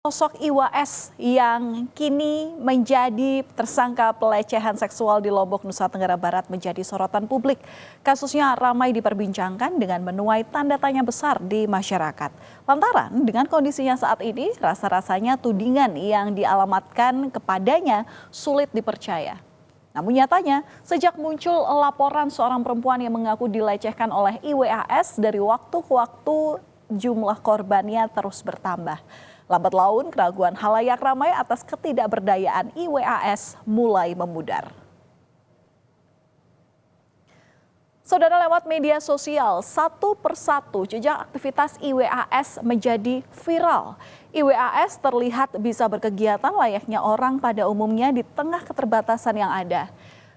Sosok IWS yang kini menjadi tersangka pelecehan seksual di Lombok, Nusa Tenggara Barat menjadi sorotan publik. Kasusnya ramai diperbincangkan dengan menuai tanda tanya besar di masyarakat. Lantaran dengan kondisinya saat ini, rasa-rasanya tudingan yang dialamatkan kepadanya sulit dipercaya. Namun nyatanya, sejak muncul laporan seorang perempuan yang mengaku dilecehkan oleh IWAS, dari waktu ke waktu jumlah korbannya terus bertambah. Lambat laun, keraguan halayak ramai atas ketidakberdayaan IWAS mulai memudar. Saudara, lewat media sosial, satu persatu jejak aktivitas IWAS menjadi viral. IWAS terlihat bisa berkegiatan layaknya orang pada umumnya di tengah keterbatasan yang ada.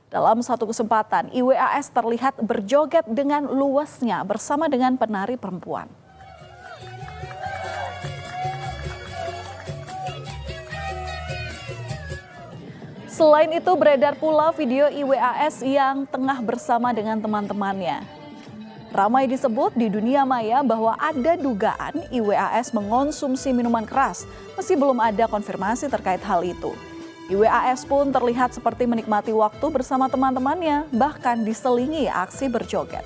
Dalam satu kesempatan, IWAS terlihat berjoget dengan luasnya bersama dengan penari perempuan. Selain itu, beredar pula video IWAS yang tengah bersama dengan teman-temannya. Ramai disebut di dunia maya bahwa ada dugaan IWAS mengonsumsi minuman keras, meski belum ada konfirmasi terkait hal itu. IWAS pun terlihat seperti menikmati waktu bersama teman-temannya, bahkan diselingi aksi berjoget.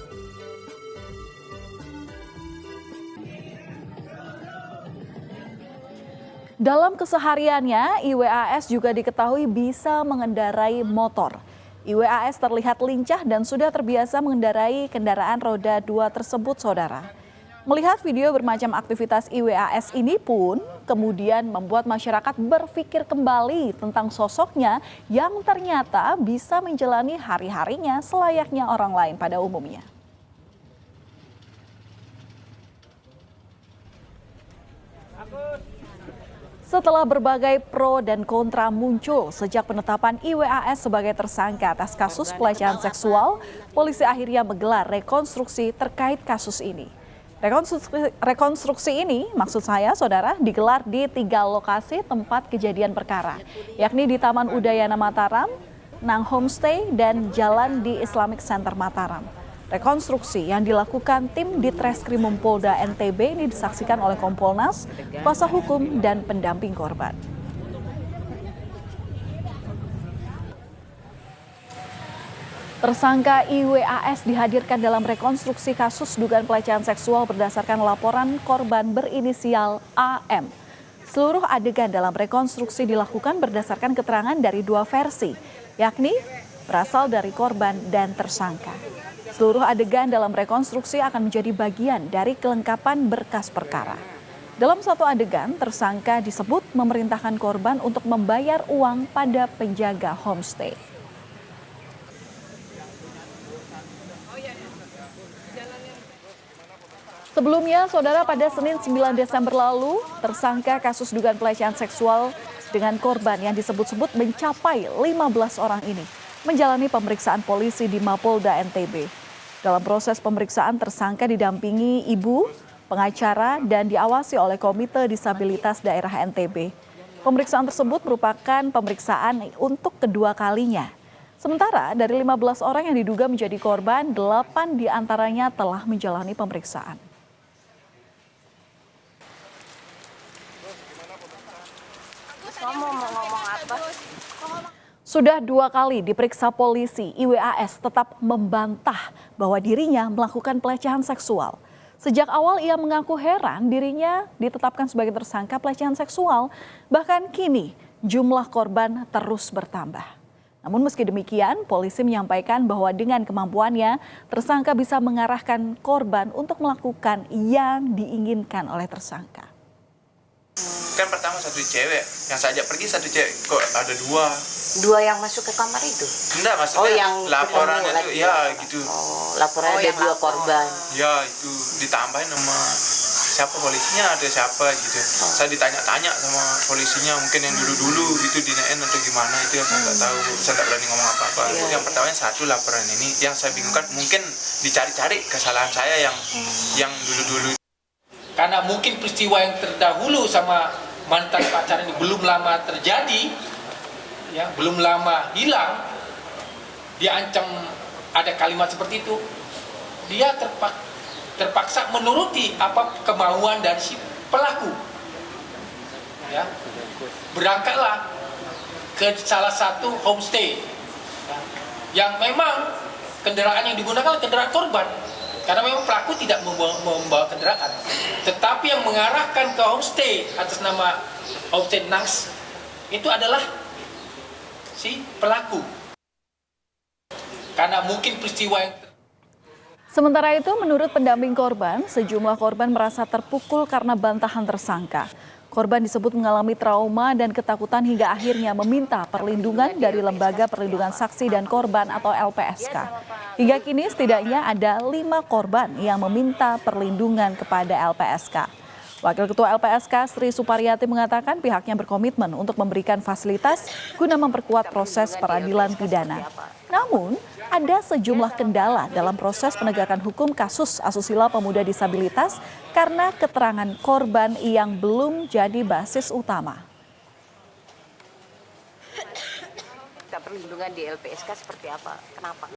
Dalam kesehariannya, IWAS juga diketahui bisa mengendarai motor. IWAS terlihat lincah dan sudah terbiasa mengendarai kendaraan roda 2 tersebut, saudara. Melihat video bermacam aktivitas IWAS ini pun kemudian membuat masyarakat berpikir kembali tentang sosoknya yang ternyata bisa menjalani hari-harinya selayaknya orang lain pada umumnya. Setelah berbagai pro dan kontra muncul sejak penetapan IWAS sebagai tersangka atas kasus pelecehan seksual, polisi akhirnya menggelar rekonstruksi terkait kasus ini. Rekonstruksi ini, maksud saya, saudara, digelar di 3 lokasi tempat kejadian perkara, yakni di Taman Udayana Mataram, Nang Homestay, dan Jalan di Islamic Center Mataram. Rekonstruksi yang dilakukan tim Ditreskrimum Polda NTB ini disaksikan oleh Kompolnas, kuasa hukum, dan pendamping korban. Tersangka IWAS dihadirkan dalam rekonstruksi kasus dugaan pelecehan seksual berdasarkan laporan korban berinisial AM. Seluruh adegan dalam rekonstruksi dilakukan berdasarkan keterangan dari 2 versi, yakni berasal dari korban dan tersangka. Seluruh adegan dalam rekonstruksi akan menjadi bagian dari kelengkapan berkas perkara. Dalam satu adegan, tersangka disebut memerintahkan korban untuk membayar uang pada penjaga homestay. Sebelumnya, saudara, pada Senin 9 Desember lalu, tersangka kasus dugaan pelecehan seksual dengan korban yang disebut-sebut mencapai 15 orang ini menjalani pemeriksaan polisi di Mapolda NTB. Dalam proses pemeriksaan, tersangka didampingi ibu, pengacara, dan diawasi oleh Komite Disabilitas Daerah NTB. Pemeriksaan tersebut merupakan pemeriksaan untuk kedua kalinya. Sementara dari 15 orang yang diduga menjadi korban, 8 diantaranya telah menjalani pemeriksaan. Sudah 2 kali diperiksa polisi, IWAS tetap membantah bahwa dirinya melakukan pelecehan seksual. Sejak awal ia mengaku heran dirinya ditetapkan sebagai tersangka pelecehan seksual, bahkan kini jumlah korban terus bertambah. Namun meski demikian, polisi menyampaikan bahwa dengan kemampuannya, tersangka bisa mengarahkan korban untuk melakukan yang diinginkan oleh tersangka. Kan pertama satu cewek, yang saya ajak pergi satu cewek, kok ada 2. 2 yang masuk ke kamar itu? Enggak, maksudnya yang laporan itu, ya gitu. Laporan ada 2 korban. Ya itu, ditambahin sama siapa polisinya, ada siapa gitu. Saya ditanya-tanya sama polisinya, mungkin yang dulu-dulu gitu dinain atau gimana, itu yang saya nggak tahu. Saya nggak berani ngomong apa-apa. Yang pertamanya 1 laporan ini, yang saya bingungkan mungkin dicari-cari kesalahan saya yang dulu-dulu. Karena mungkin peristiwa yang terdahulu sama mantan pacar ini belum lama terjadi, ya, belum lama hilang, dia ancam ada kalimat seperti itu, dia terpaksa menuruti apa kemauan dari si pelaku. ya, berangkatlah ke salah satu homestay ya, yang memang kendaraan yang digunakan adalah kendaraan korban, karena memang pelaku tidak membawa kendaraan, tetapi yang mengarahkan ke homestay atas nama homestay Nans itu adalah si pelaku, karena mungkin peristiwa yang Sementara itu, menurut pendamping korban, sejumlah korban merasa terpukul karena bantahan tersangka. Korban disebut mengalami trauma dan ketakutan hingga akhirnya meminta perlindungan dari Lembaga Perlindungan Saksi dan Korban atau LPSK. Hingga kini setidaknya ada 5 korban yang meminta perlindungan kepada LPSK. Wakil Ketua LPSK Sri Supariyati mengatakan pihaknya berkomitmen untuk memberikan fasilitas guna memperkuat proses peradilan pidana. Namun, ada sejumlah kendala dalam proses penegakan hukum kasus asusila pemuda disabilitas karena keterangan korban yang belum jadi basis utama. Perlindungan di LPSK seperti apa? Kenapa?